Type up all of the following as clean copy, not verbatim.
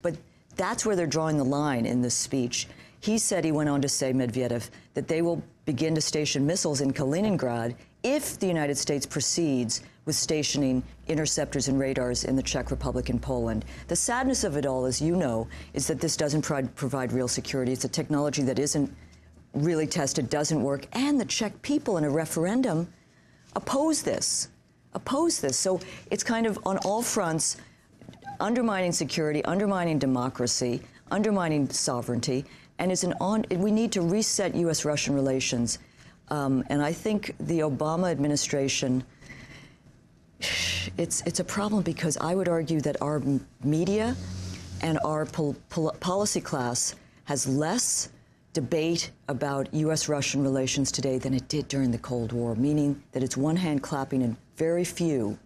But that's where they're drawing the line in this speech. He said, he went on to say, Medvedev, that they will begin to station missiles in Kaliningrad if the United States proceeds with stationing interceptors and radars in the Czech Republic and Poland. The sadness of it all, as you know, is that this doesn't provide real security. It's a technology that isn't really tested, doesn't work, and the Czech people in a referendum oppose this. So it's kind of on all fronts, undermining security, undermining democracy, undermining sovereignty, and we need to reset U.S.-Russian relations. And I think the Obama administration, it's a problem because I would argue that our media and our policy class has less debate about U.S.-Russian relations today than it did during the Cold War, meaning that it's one hand clapping and very few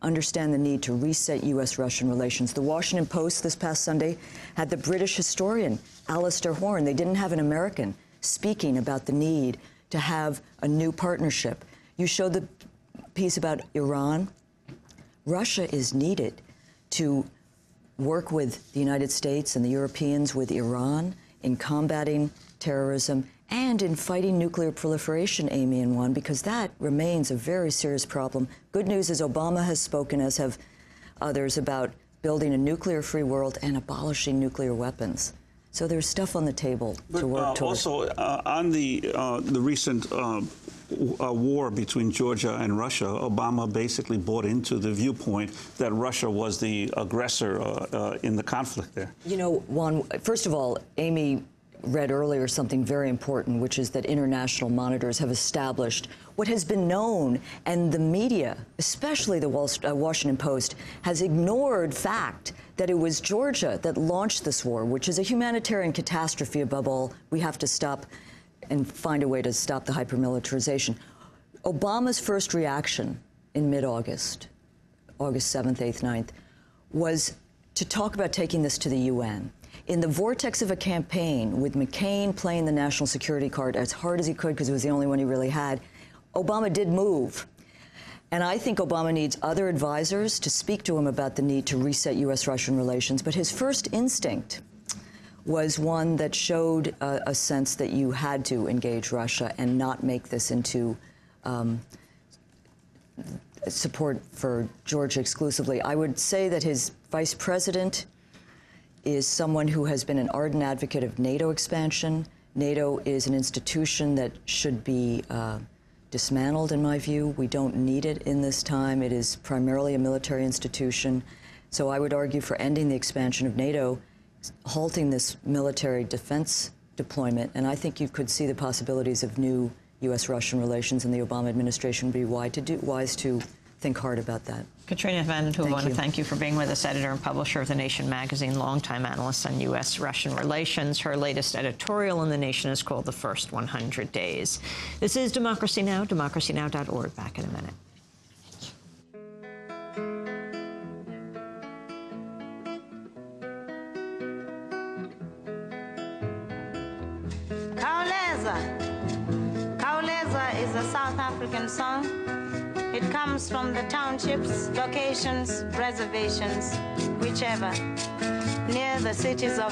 understand the need to reset U.S.-Russian relations. The Washington Post this past Sunday had the British historian Alistair Horn. They didn't have an American speaking about the need to have a new partnership. You showed the piece about Iran. Russia is needed to work with the United States and the Europeans with Iran in combating terrorism and in fighting nuclear proliferation, Amy, in one, because that remains a very serious problem. Good news is Obama has spoken, as have others, about building a nuclear-free world and abolishing nuclear weapons. So there's stuff on the table to work towards. Also, on the recent war between Georgia and Russia, Obama basically bought into the viewpoint that Russia was the aggressor in the conflict there. You know, Juan, first of all, Amy read earlier something very important, which is that international monitors have established what has been known, and the media, especially the Washington Post, has ignored fact that it was Georgia that launched this war, which is a humanitarian catastrophe above all. We have to stop and find a way to stop the hypermilitarization. Obama's first reaction in mid-August, August 7th, 8th, 9th, was to talk about taking this to the UN. In the vortex of a campaign, with McCain playing the national security card as hard as he could because it was the only one he really had, Obama did move. And I think Obama needs other advisors to speak to him about the need to reset U.S.-Russian relations. But his first instinct was one that showed a sense that you had to engage Russia and not make this into support for Georgia exclusively. I would say that his vice president is someone who has been an ardent advocate of NATO expansion. NATO is an institution that should be dismantled, in my view. We don't need it in this time. It is primarily a military institution. So I would argue for ending the expansion of NATO, halting this military defense deployment, and I think you could see the possibilities of new U.S.-Russian relations, and the Obama administration would be wise to think hard about that. Katrina Vanden Heuvel, I want to thank you for being with us, editor and publisher of The Nation magazine, longtime analyst on U.S.-Russian relations. Her latest editorial in The Nation is called The First 100 Days. This is Democracy Now!, democracynow.org. Back in a minute. Kauleza is a South African song. It comes from the townships, locations, reservations, whichever, near the cities of